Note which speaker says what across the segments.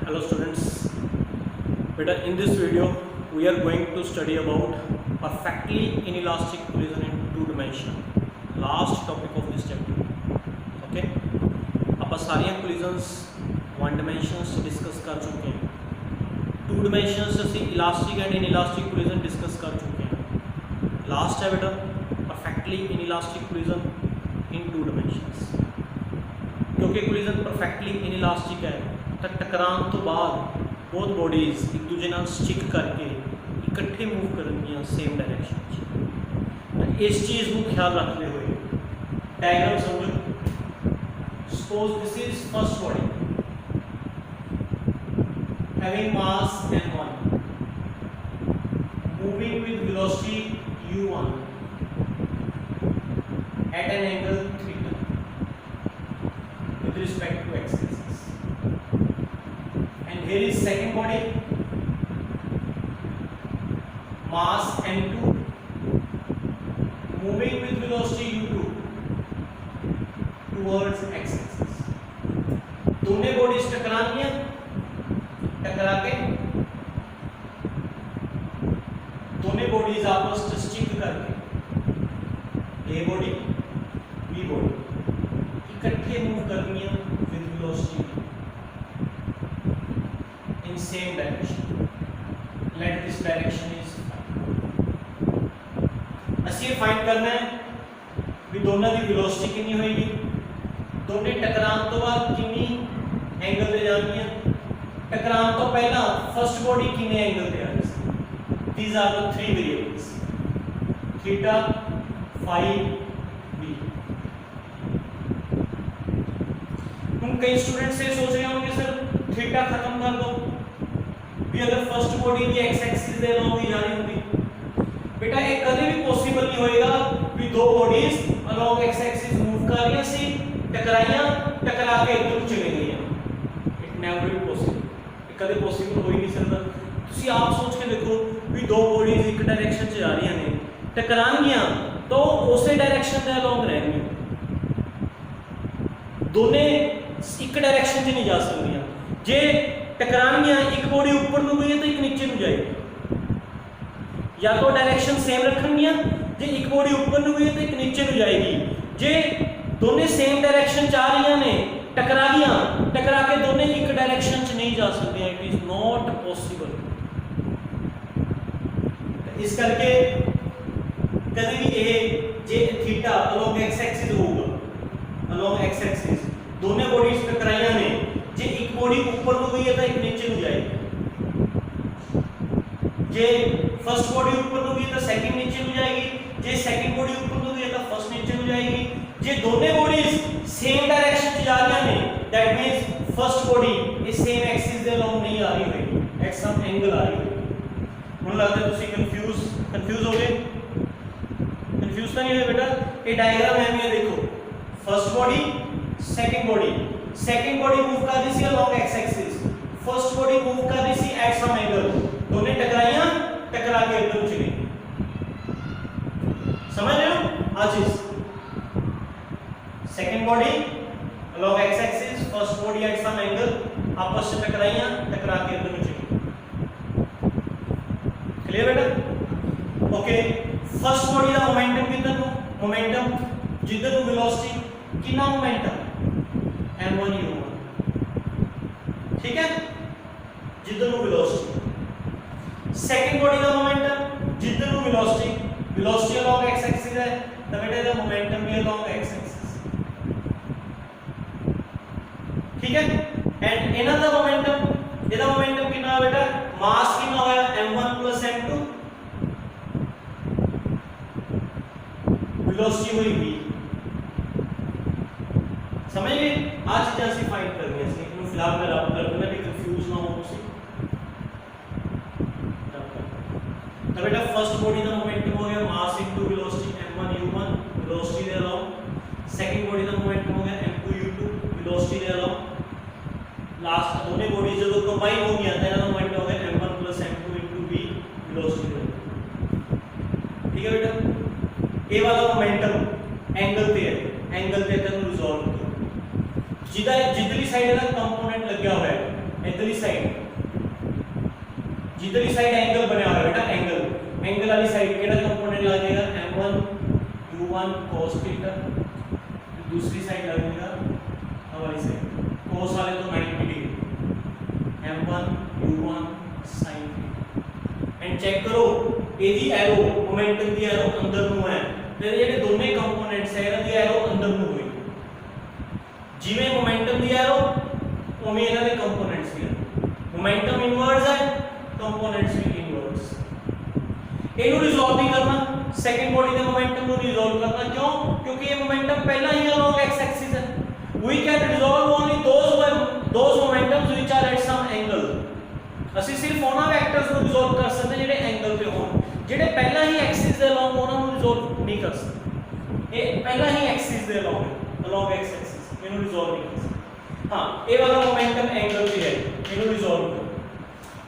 Speaker 1: Hello students, beta in this video we are going to study about perfectly inelastic collision in two dimension. Last topic of this chapter. Okay, ਆਪਾਂ ਸਾਰੀਆਂ collisions one dimensions discuss कर चुके हैं. Two dimensions ਅਸੀਂ elastic and inelastic collision discuss कर चुके हैं. Last है बेटा perfectly inelastic collision in two dimensions. क्योंकि collision perfectly inelastic है तो टकरान तो बाद बहुत बॉडीज एक दूजे नाल स्टिक करके इकट्ठे मूव करनगियां सेम डायरेक्शन च. इस चीज़ को ख्याल रखते हुए डायग्राम समझो. Suppose this is first body having mass m1 moving with velocity u1 at an angle theta with respect to x axis. Here is second body, mass m2 moving with velocity u2 towards x axis. दोनों bodies टकराएंगी, टकरा के दोनों bodies आपस में stick करके a body B body इकट्ठे move करनी है with velocity in same direction. Let this direction is ਅਸੀਂ फाइंड करना है भी दोनों की वेलोसिटी कितनी होएगी, दोनों टकरान तो बाद कितनी एंगल पे जानी है, टकरान तो पहला फर्स्ट बॉडी कितने एंगल पे आनी है. these are the three variables theta phi b. हम कई स्टूडेंट से सोच रहे होंगे सर थीटा खत्म कर दो भी अगर फर्स्ट बॉडी की एक्स एक्सिस दे लो भी जानी होगी. बेटा ये कभी भी पॉसिबल नहीं होएगा भी दो bodies along x axis move कर रही सी टकराइयां टकरा के इधर चले गई. It never be possible. ये कभी पॉसिबल हो ही नहीं सकता. ਤੁਸੀਂ आप सोच के देखो भी दो बॉडीज एक डायरेक्शन च जा रही ने टकराएंगियां तो उसी डायरेक्शन दे अलोंग रहेंगी. दोने एक डायरेक्शन च नहीं जा सकदियां. जे टकराएंगियां एक बॉडी ऊपर ਨੂੰ गई है तो एक नीचे ਨੂੰ जाएगी. या तो डायरेक्शन सेम रखणगियां, जे एक बॉडी ऊपर ਨੂੰ गई है तो एक नीचे ਨੂੰ जाएगी. जे दोनों सेम डायरेक्शन च आ रही ने टकरा गईयां टकरा के दोनों एक डायरेक्शन च नहीं जा सकदियां. It is not possible. इस करके कभी भी ये जे थीटा अलोंग एक्स एक्सिस होगा अलोंग एक्स एक्सिस दोनों बॉडीज टकराइयां ने जे एक बॉडी ऊपर ਨੂੰ गई है तो एक नीचे ਨੂੰ जाएगी. जे फर्स्ट बॉडी ऊपर ਨੂੰ गई तो सेकंड नीचे ਨੂੰ जाएगी. जे सेकंड बॉडी ऊपर ਨੂੰ गई है तो फर्स्ट नीचे ਨੂੰ जाएगी. जे दोनों बॉडीज सेम डायरेक्शन च जा रही ने दैट मींस फर्स्ट बॉडी इस सेम एक्सिस दे अलोंग नहीं आ रही होगी, एट सम एंगल आ रही होगी. मुझे लगता है ਤੁਸੀਂ कंफ्यूज हो गए. कंफ्यूज तो नहीं हुए बेटा. ये डायग्राम है मैं देखो first body second body move कर रही सी along x axis, first body move कर रही सी एट सम एंगल. दोनों टकराइयां टकरा के इधर चली. समझ रहे हो आज चीज. Second body along x axis, first body at some angle आपस में टकराइयां टकरा के इधर चली. क्लियर बेटा. ओके फर्स्ट बॉडी का मोमेंटम किधर नु मोमेंटम जिधर नु वेलोसिटी कितना मोमेंटम m1 u1 ठीक है जिधर नु वेलोसिटी. सेकंड बॉडी का मोमेंटम जिधर नु वेलोसिटी अलोंग x एक्सिस है तो बेटा इसका मोमेंटम भी अलोंग x एक्सिस. ठीक है. एंड इनर दा मोमेंटम ਇਹਦਾ मोमेंटम कितना है बेटा मास कितना होया m1 + m2 वेलोसिटी हुई v. समझ गए. आज चीजें ਅਸੀਂ फाइंड करनी है. इसमें फिलहाल मैं रब कर दूंगा कि कंफ्यूज ना हो तुसी. तो बेटा फर्स्ट बॉडी का मोमेंटम हो गया मास * वेलोसिटी m1 u1 वेलोसिटी दे अलोंग. सेकंड बॉडी का मोमेंटम हो गया m2 u2 वेलोसिटी दे अलोंग. लास्ट दोनों बॉडीज जो कंबाइन हो गया था ना मोमेंटम हो गया m1 + m2 * v वेलोसिटी दे. ठीक है बेटा. ये वाला मोमेंटम एंगल पे है, एंगल पे तक रिजॉल्व करो. जिधर जिधरली साइड का कंपोनेंट लग गया हुआ है इधरली साइड जिधरली साइड एंगल बनया हुआ है बेटा, एंगल वाली साइड केड़ा कंपोनेंट लगेगा m1 u1 cos थीटा, दूसरी साइड लगेगा हमारी साइड cos वाले तो 90 degree m1 u1 sin theta. And check करो एदी एरो मोमेंटम दी एरो अंदर ਨੂੰ है ਤੇ ਜਿਹੜੇ ਦੋਨੇ ਕੰਪੋਨੈਂਟਸ ਹੈ ਇਹਨਾਂ ਦੀ ਐਰੋ ਅੰਦਰ ਨੂੰ ਹੋਈ, ਜਿਵੇਂ ਮੋਮੈਂਟਮ ਦੀ ਐਰੋ ਉਵੇਂ ਇਹਨਾਂ ਦੇ ਕੰਪੋਨੈਂਟਸ ਦੀ ਐਰੋ, ਮੋਮੈਂਟਮ ਇਨਵਰਸ ਹੈ ਕੰਪੋਨੈਂਟਸ ਵੀ ਇਨਵਰਸ। ਇਹਨੂੰ ਰਿਜ਼ੋਲਵ ਨਹੀਂ ਕਰਨਾ, ਸੈਕੰਡ ਬੋਡੀ ਦੇ ਮੋਮੈਂਟਮ ਨੂੰ ਰਿਜ਼ੋਲਵ ਕਰਨਾ, ਕਿਉਂ? ਕਿਉਂਕਿ ਇਹ ਮੋਮੈਂਟਮ ਪਹਿਲਾਂ ਹੀ ਅਲੋਂਗ ਐਕਸ ਐਕਸਿਸ ਹੈ। we can resolve only those momentums which are at some angle। ਅਸੀਂ ਸਿਰਫ ਉਹਨਾਂ ਵੈਕਟਰਸ ਨੂੰ ਰਿਜ਼ੋਲਵ ਕਰ ਸਕਦੇ ਜਿਹੜੇ ਐਂਗਲ ਤੇ ਹੋਣ, ਜਿਹੜੇ ਪਹਿਲਾਂ ਹੀ ਐਕਸਿਸ ਦੇ ਅਲੋਂਗ ਉਹਨਾਂ ਨੂੰ ਰਿਜ਼ੋਲਵ ਨਹੀਂ ਕਰ ਸਕਦੇ। ਇਹ ਪਹਿਲਾਂ ਹੀ ਐਕਸਿਸ ਦੇ ਅਲੋਂਗ ਐਕਸ ਐਕਸਿਸ ਇਹਨੂੰ ਰਿਜ਼ੋਲਵ ਨਹੀਂ ਕਰ ਸਕਦੇ। ਹਾਂ ਇਹ ਵਾਲਾ ਮੋਮੈਂਟਮ ਐਂਗਲ ਤੇ ਹੈ, ਇਹਨੂੰ ਰਿਜ਼ੋਲਵ ਕਰੋ।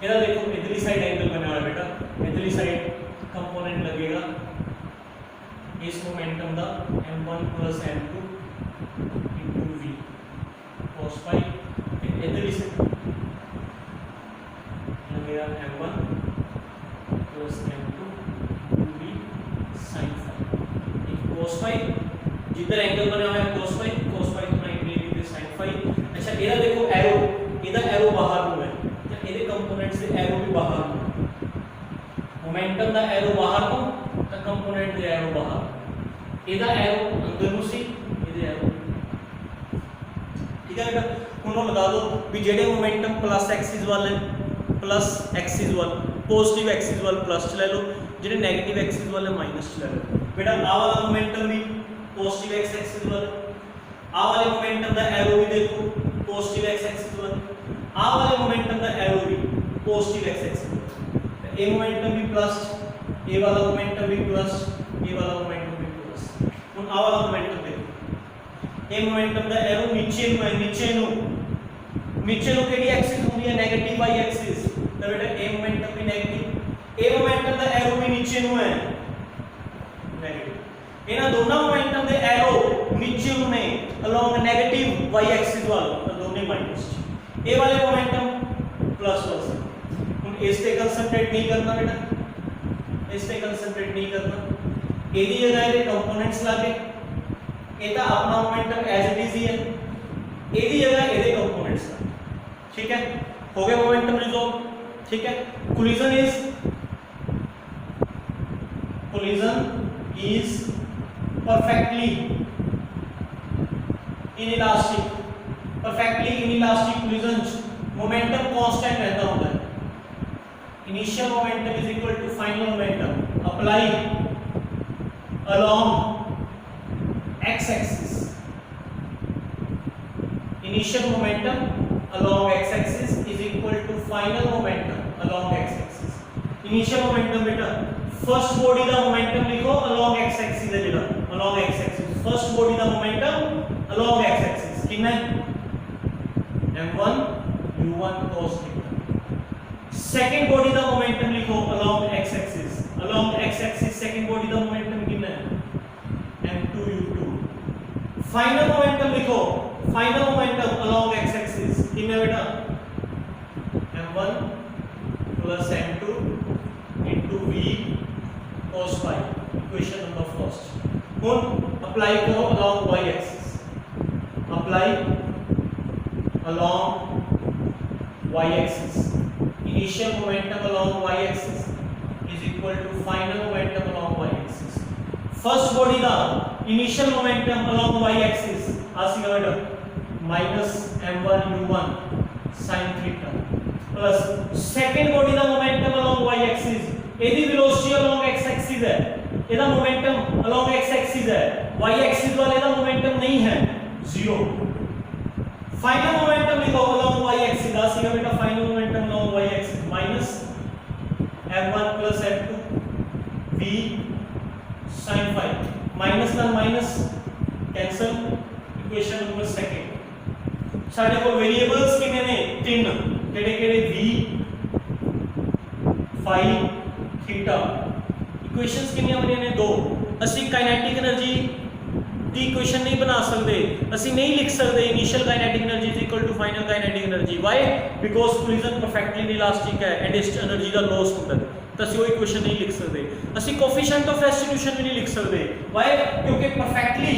Speaker 1: ਇਹਦਾ ਦੇਖੋ ਇਧਰਲੀ ਸਾਈਡ ਐਂਗਲ ਬਣਿਆ ਹੋਇਆ बेटा, इधरली साइड कंपोनेंट लगेगा इस मोमेंटम का m1 plus m2 into v cos phi, इधरली साइड लगेगा m1 plus m2 into v sin phi cos phi, जिधर एंगल बना हुआ है cos phi तो 90 डिग्री sin phi। अच्छा ਇਹਦਾ देखो एरो, ਇਹਦਾ एरो बाहर ਨੂੰ है ਤੇ ਇਹਦੇ ਕੰਪੋਨੈਂਟਸ ਦੇ एरो भी बाहर ਨੂੰ, मोमेंटम ਦਾ एरो बाहर ਨੂੰ ਤਾਂ ਕੰਪੋਨੈਂਟ ਦੇ एरो बाहर, ਇਹਦਾ एरो ਅੰਦਰ ਨੂੰ ਸੀ ਇਹਦੇ एरो, ਠੀਕ ਹੈ ਬੇਟਾ। ਹੁਣ ਉਹ ਲਗਾ ਦਿਓ ਵੀ ਜਿਹੜੇ ਮੋਮੈਂਟਮ ਪਲੱਸ ਐਕਸਿਸ ਵੱਲ ਪੋਜ਼ਿਟਿਵ ਐਕਸਿਸ ਵੱਲ ਪਲੱਸ ਚ ਲੈ ਲਓ, ਜਿਹੜੇ 네ਗੇਟਿਵ ਐਕਸਿਸ ਵੱਲ ਮਾਈਨਸ ਚ ਲੈ ਲਓ। बेटा ਆਹ ਵਾਲਾ ਮੋਮੈਂਟਮ ਵੀ ਪੋਜ਼ਿਟਿਵ ਐਕਸ ਐਕਸਿਸ ਵੱਲ, ਆਹ ਵਾਲੇ ਮੋਮੈਂਟਮ ਦਾ एरो ਵੀ देखो पॉजिटिव एक्स एक्सिस पर, आ वाले मोमेंटम का एरो भी पॉजिटिव एक्स एक्सिस पर, ए मोमेंटम भी प्लस, ए वाला मोमेंटम भी प्लस, ए वाला मोमेंटम भी प्लस। ਹੁਣ ਆ ਵਾਲਾ मोमेंटम देखो, ए मोमेंटम का एरो नीचे ਨੂੰ है, नीचे ਨੂੰ ਕਿਹੜੀ ਐਕਸਿਸ ਹੁੰਦੀ ਹੈ 네ਗੇਟਿਵ ਵਾਈ ਐਕਸਿਸ, ਤਾਂ ਬੇਟਾ ए मोमेंटम भी 네ਗੇਟਿਵ, ए मोमेंटम का एरो भी नीचे ਨੂੰ है 네ਗੇਟਿਵ। ਇਹਨਾਂ ਦੋਨਾਂ मोमेंटम ਦੇ एरो नीचे ਨੂੰ ਨੇ along नेगेटिव y एक्सिस वाल, तो दोनों माइनस। ए वाले मोमेंटम प्लस हो सकते, हम इस पे कंसंट्रेट नहीं करना बेटा, इस पे कंसंट्रेट नहीं करना, एदी जगह ये कंपोनेंट्स लाके एदा अपना मोमेंटम एज इट इज ही है, एदी जगह एदे कंपोनेंट्स लाके, ठीक है। हो गया मोमेंटम रिजॉल्व, ठीक है। Collision is perfectly inelastic, collision momentum constant रहता होता है, initial momentum is equal to final momentum applied along x axis, initial momentum along x axis is equal to final momentum along x axis। initial momentum बेटा first body का momentum लिखो along x axis है, जेड़ा along x axis first body का momentum along x axis कितना है m1 u1 cos theta. Second body का momentum लिखो along x axis second body का मोमेंटम कितना है m2 u2। फाइनल मोमेंटम लिखो, final momentum along x axis कितना है बेटा m1 plus m2 into v cos phi, equation number first. ਹੁਣ अप्लाई करो along y axis, apply along y axis, initial momentum along y axis is equal to final momentum along y axis। First body का initial momentum along y axis आ सीगा बेटा minus m1 u1 sin थीटा plus second body का momentum along y axis, एदी velocity along x axis है, एदा momentum along x axis है, y axis वाले का मोमेंटम नहीं है, जीरो। फाइनल मोमेंटम लिखो along y axis, आ सीगा बेटा final momentum along y axis minus m1 plus m2 v sin phi, minus ना minus cancel, equation number second. साडे कोल वेरिएबल्स कितने ने तीन, केड़े-केड़े v phi थीटा, इक्वेशंस कितनी बनी ने दो। असि काइनेटिक एनर्जी ਦੀ ਇਕੁਏਸ਼ਨ ਨਹੀਂ ਬਣਾ ਸਕਦੇ, ਅਸੀਂ ਨਹੀਂ ਲਿਖ ਸਕਦੇ initial kinetic energy is equal to final kinetic energy. Why? Because collision perfectly inelastic ਹੈ ਐਂਡ ਇਸ એનર્ਜੀ ਦਾ ਲੋਸ ਹੁੰਦਾ ਹੈ, ਤਾਂ ਅਸੀਂ ਉਹ ਇਕੁਏਸ਼ਨ ਨਹੀਂ ਲਿਖ ਸਕਦੇ। ਅਸੀਂ ਕੋਫੀਸ਼ੀਐਂਟ ਆਫ ਰੈਸਟੀਟਿਊਸ਼ਨ ਵੀ ਨਹੀਂ ਲਿਖ ਸਕਦੇ। ਵਾਈ? ਕਿਉਂਕਿ ਪਰਫੈਕਟਲੀ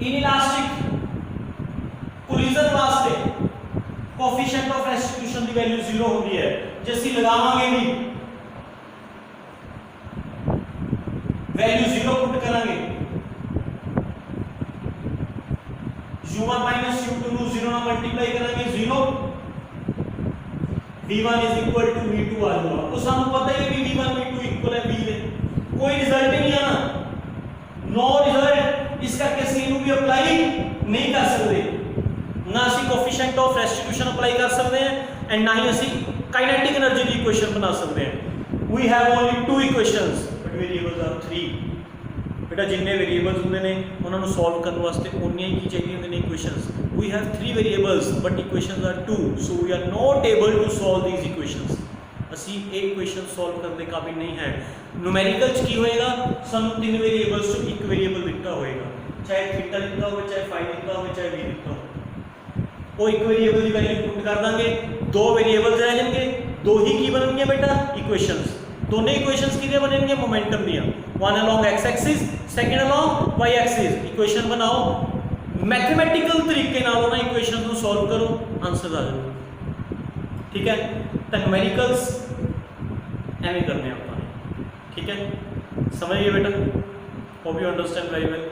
Speaker 1: ਇਨਇਲਾਸਟਿਕ ਕੋਲੀਜ਼ਨ ਵਾਸਤੇ ਕੋਫੀਸ਼ੀਐਂਟ ਆਫ ਰੈਸਟੀਟਿਊਸ਼ਨ ਦੀ ਵੈਲਿਊ 0 ਹੁੰਦੀ ਹੈ। ਜੇ ਅਸੀਂ ਲਗਾਵਾਂਗੇ ਵੀ वैल्यू 0 पुट करेंगे, u1 माइनस u2 ਨੂੰ 0 ਨਾਲ ਮਲਟੀਪਲਾਈ ਕਰਾਂਗੇ 0, v1 is equal to v2 ਆ ਜਾਊਗਾ। ਉਹ ਸਾਨੂੰ ਪਤਾ ਹੀ ਹੈ ਵੀ v1 v2 ਇਕੁਅਲ ਹੈ v ਦੇ, ਕੋਈ ਰਿਜ਼ਲਟ ਨਹੀਂ ਆਣਾ, ਨੋ ਰਿਜ਼ਲਟ। ਇਸ ਕਰਕੇ ਅਸੀਂ ਇਹਨੂੰ ਵੀ ਅਪਲਾਈ ਨਹੀਂ ਕਰ ਸਕਦੇ, ਨਾ ਅਸੀਂ ਕੋਫੀਸ਼ੀਐਂਟ ਆਫ ਰੈਸਟੀਟਿਊਸ਼ਨ ਅਪਲਾਈ ਕਰ ਸਕਦੇ ਹਾਂ ਐਂਡ ਨਾ ਹੀ ਅਸੀਂ ਕਾਈਨੈਟਿਕ એનર્ਜੀ ਦੀ ਇਕੁਏਸ਼ਨ ਬਣਾ ਸਕਦੇ ਹਾਂ। We have only 2 equations but variables are 3। बेटा जिन्ने वेरिएबल्स होंगे ने उन्होंने सॉल्व करने वास्ते उन्नी ही चाहिए होंगे ने equations. We have 3 variables but equations are 2, so we are not able to solve these equations. असी एक इक्वेशन सॉल्व करने के काबिल नहीं है। न्यूमेरिकल्स की होएगा, सानू 3 वेरिएबल्स तो एक वेरिएबल दिखता होएगा, चाहे थीटा दिखता हो, चाहे फाई दिखता हो, चाहे वी दिखता हो। वो एक वेरिएबल की वैल्यू पुट कर देंगे, 2 वेरिएबल्स रह जाएंगे, 2 ही की बनेंगे बेटा इक्वेशंस। दोनों इक्वेशंस कितने बनेंगे? मोमेंटम दिया, one along x axis, second along y axis. Equation बनाओ मैथमेटिकल तरीके नाल ना इक्वेशन को सॉल्व करो, आंसर आ जाए। ठीक है, तो न्यूमेरिकल्स एवं करने आप। ठीक है, समझ गए बेटा? Hope you understand very well.